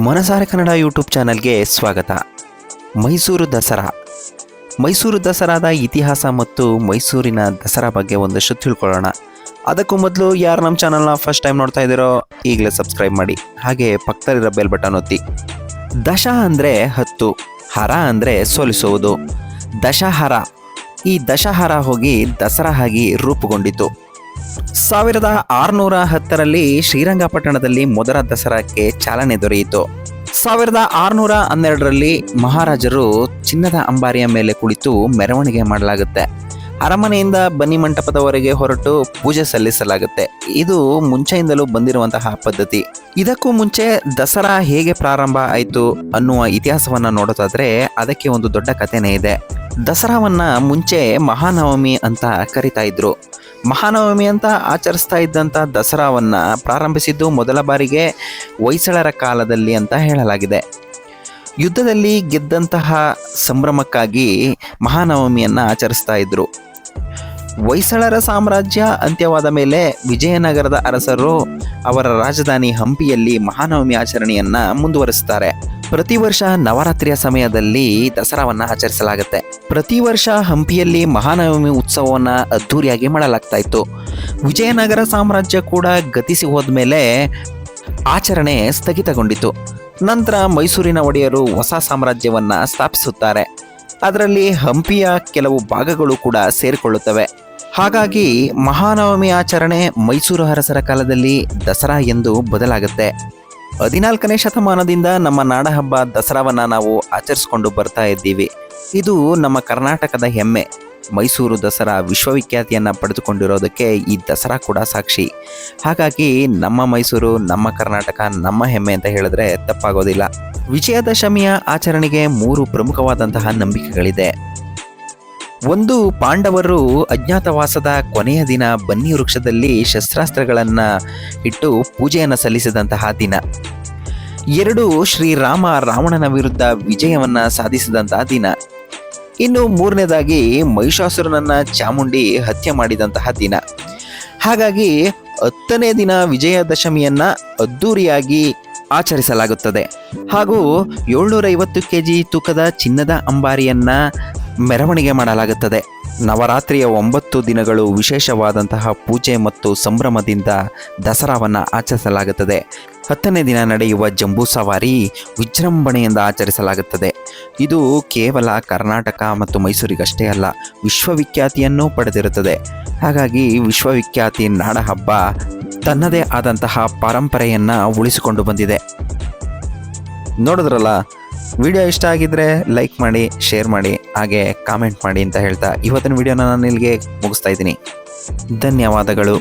ಮನಸಾರೆ ಕನ್ನಡ ಯೂಟ್ಯೂಬ್ ಚಾನಲ್ಗೆ ಸ್ವಾಗತ. ಮೈಸೂರು ದಸರಾ. ಮೈಸೂರು ದಸರಾದ ಇತಿಹಾಸ ಮತ್ತು ಮೈಸೂರಿನ ದಸರಾ ಬಗ್ಗೆ ಒಂದಷ್ಟು ತಿಳ್ಕೊಳ್ಳೋಣ. ಅದಕ್ಕೂ ಮೊದಲು ಯಾರು ನಮ್ಮ ಚಾನಲ್ನ ಫಸ್ಟ್ ಟೈಮ್ ನೋಡ್ತಾ ಇದ್ದೀರೋ ಈಗಲೇ ಸಬ್ಸ್ಕ್ರೈಬ್ ಮಾಡಿ, ಹಾಗೆ ಪಕ್ಕದಲ್ಲಿರೋ ಬೆಲ್ ಬಟನ್ ಒತ್ತಿ. ದಶ ಅಂದರೆ 10, ಹರ ಅಂದರೆ ಸೋಲಿಸುವುದು. ದಶಹರ. ಈ ದಶಹರ ಹೋಗಿ ದಸರಾ ಆಗಿ ರೂಪುಗೊಂಡಿತು. 1610ರಲ್ಲಿ ಶ್ರೀರಂಗಪಟ್ಟಣದಲ್ಲಿ ಮೊದಲ ದಸರಾಕ್ಕೆ ಚಾಲನೆ ದೊರೆಯಿತು. 1612ರಲ್ಲಿ ಮಹಾರಾಜರು ಚಿನ್ನದ ಅಂಬಾರಿಯ ಮೇಲೆ ಕುಳಿತು ಮೆರವಣಿಗೆ ಮಾಡಲಾಗುತ್ತೆ. ಅರಮನೆಯಿಂದ ಬನ್ನಿ ಮಂಟಪದವರೆಗೆ ಹೊರಟು ಪೂಜೆ ಸಲ್ಲಿಸಲಾಗುತ್ತೆ. ಇದು ಮುಂಚೆಯಿಂದಲೂ ಬಂದಿರುವಂತಹ ಪದ್ಧತಿ. ಇದಕ್ಕೂ ಮುಂಚೆ ದಸರಾ ಹೇಗೆ ಪ್ರಾರಂಭ ಆಯಿತು ಅನ್ನುವ ಇತಿಹಾಸವನ್ನು ನೋಡೋದಾದ್ರೆ ಅದಕ್ಕೆ ಒಂದು ದೊಡ್ಡ ಕಥೆನೇ ಇದೆ. ದಸರಾವನ್ನ ಮುಂಚೆ ಮಹಾನವಮಿ ಅಂತ ಕರಿತಾ ಇದ್ರು. ಮಹಾನವಮಿ ಅಂತ ಆಚರಿಸ್ತಾ ಇದ್ದಂಥ ದಸರಾವನ್ನ ಪ್ರಾರಂಭಿಸಿದ್ದು ಮೊದಲ ಬಾರಿಗೆ ಹೊಯ್ಸಳರ ಕಾಲದಲ್ಲಿ ಅಂತ ಹೇಳಲಾಗಿದೆ. ಯುದ್ಧದಲ್ಲಿ ಗೆದ್ದಂತಹ ಸಂಭ್ರಮಕ್ಕಾಗಿ ಮಹಾನವಮಿಯನ್ನು ಆಚರಿಸ್ತಾ ಇದ್ರು. ಹೊಯ್ಸಳರ ಸಾಮ್ರಾಜ್ಯ ಅಂತ್ಯವಾದ ಮೇಲೆ ವಿಜಯನಗರದ ಅರಸರು ಅವರ ರಾಜಧಾನಿ ಹಂಪಿಯಲ್ಲಿ ಮಹಾನವಮಿ ಆಚರಣೆಯನ್ನ ಮುಂದುವರಿಸುತ್ತಾರೆ. ಪ್ರತಿ ವರ್ಷ ನವರಾತ್ರಿಯ ಸಮಯದಲ್ಲಿ ದಸರಾವನ್ನು ಆಚರಿಸಲಾಗುತ್ತೆ. ಪ್ರತಿ ವರ್ಷ ಹಂಪಿಯಲ್ಲಿ ಮಹಾನವಮಿ ಉತ್ಸವವನ್ನು ಅದ್ಧೂರಿಯಾಗಿ ಮಾಡಲಾಗ್ತಾ ಇತ್ತು. ವಿಜಯನಗರ ಸಾಮ್ರಾಜ್ಯ ಕೂಡ ಗತಿಸಿ ಹೋದ್ಮೇಲೆ ಆಚರಣೆ ಸ್ಥಗಿತಗೊಂಡಿತು. ನಂತರ ಮೈಸೂರಿನ ಒಡೆಯರು ಹೊಸ ಸಾಮ್ರಾಜ್ಯವನ್ನು ಸ್ಥಾಪಿಸುತ್ತಾರೆ. ಅದರಲ್ಲಿ ಹಂಪಿಯ ಕೆಲವು ಭಾಗಗಳು ಕೂಡ ಸೇರಿಕೊಳ್ಳುತ್ತವೆ. ಹಾಗಾಗಿ ಮಹಾನವಮಿ ಆಚರಣೆ ಮೈಸೂರು ಅರಸರ ಕಾಲದಲ್ಲಿ ದಸರಾ ಎಂದು ಬದಲಾಗುತ್ತೆ. 14ನೇ ಶತಮಾನದಿಂದ ನಮ್ಮ ನಾಡಹಬ್ಬ ದಸರಾವನ್ನು ನಾವು ಆಚರಿಸಿಕೊಂಡು ಬರ್ತಾ ಇದ್ದೀವಿ. ಇದು ನಮ್ಮ ಕರ್ನಾಟಕದ ಹೆಮ್ಮೆ. ಮೈಸೂರು ದಸರಾ ವಿಶ್ವವಿಖ್ಯಾತಿಯನ್ನು ಪಡೆದುಕೊಂಡಿರೋದಕ್ಕೆ ಈ ದಸರಾ ಕೂಡ ಸಾಕ್ಷಿ. ಹಾಗಾಗಿ ನಮ್ಮ ಮೈಸೂರು, ನಮ್ಮ ಕರ್ನಾಟಕ, ನಮ್ಮ ಹೆಮ್ಮೆ ಅಂತ ಹೇಳಿದ್ರೆ ತಪ್ಪಾಗೋದಿಲ್ಲ. ವಿಜಯದಶಮಿಯ ಆಚರಣೆಗೆ 3 ಪ್ರಮುಖವಾದಂತಹ ನಂಬಿಕೆಗಳಿದೆ. ಒಂದು, ಪಾಂಡವರು ಅಜ್ಞಾತವಾಸದ ಕೊನೆಯ ದಿನ ಬನ್ನಿ ವೃಕ್ಷದಲ್ಲಿ ಶಸ್ತ್ರಾಸ್ತ್ರಗಳನ್ನು ಇಟ್ಟು ಪೂಜೆಯನ್ನು ಸಲ್ಲಿಸಿದಂತಹ ದಿನ. 2, ಶ್ರೀರಾಮ ರಾವಣನ ವಿರುದ್ಧ ವಿಜಯವನ್ನು ಸಾಧಿಸಿದಂತಹ ದಿನ. ಇನ್ನು 3ನೇದಾಗಿ ಮಹಿಷಾಸುರನನ್ನ ಚಾಮುಂಡಿ ಹತ್ಯೆ ಮಾಡಿದಂತಹ ದಿನ. ಹಾಗಾಗಿ 10ನೇ ದಿನ ವಿಜಯದಶಮಿಯನ್ನ ಅದ್ಧೂರಿಯಾಗಿ ಆಚರಿಸಲಾಗುತ್ತದೆ. ಹಾಗೂ 750 kg ತೂಕದ ಚಿನ್ನದ ಅಂಬಾರಿಯನ್ನ ಮೆರವಣಿಗೆ ಮಾಡಲಾಗುತ್ತದೆ. ನವರಾತ್ರಿಯ 9 ದಿನಗಳು ವಿಶೇಷವಾದಂತಹ ಪೂಜೆ ಮತ್ತು ಸಂಭ್ರಮದಿಂದ ದಸರಾವನ್ನು ಆಚರಿಸಲಾಗುತ್ತದೆ. 10ನೇ ದಿನ ನಡೆಯುವ ಜಂಬೂ ಸವಾರಿ ವಿಜೃಂಭಣೆಯಿಂದ ಆಚರಿಸಲಾಗುತ್ತದೆ. ಇದು ಕೇವಲ ಕರ್ನಾಟಕ ಮತ್ತು ಮೈಸೂರಿಗಷ್ಟೇ ಅಲ್ಲ, ವಿಶ್ವವಿಖ್ಯಾತಿಯನ್ನು ಪಡೆದಿರುತ್ತದೆ. ಹಾಗಾಗಿ ವಿಶ್ವವಿಖ್ಯಾತಿ ನಾಡಹಬ್ಬ ತನ್ನದೇ ಆದಂತಹ ಪರಂಪರೆಯನ್ನು ಉಳಿಸಿಕೊಂಡು ಬಂದಿದೆ. ನೋಡಿದ್ರಲ್ಲ, ವಿಡಿಯೋ ಇಷ್ಟ ಆಗಿದ್ರೆ ಲೈಕ್ ಮಾಡಿ, ಶೇರ್ ಮಾಡಿ, ಹಾಗೆ ಕಾಮೆಂಟ್ ಮಾಡಿ ಅಂತ ಹೇಳ್ತಾ ಇವತ್ತಿನ ವಿಡಿಯೋನ ನಾನು ಇಲ್ಲಿಗೆ ಮುಗಿಸ್ತಾ ಇದ್ದೀನಿ. ಧನ್ಯವಾದಗಳು.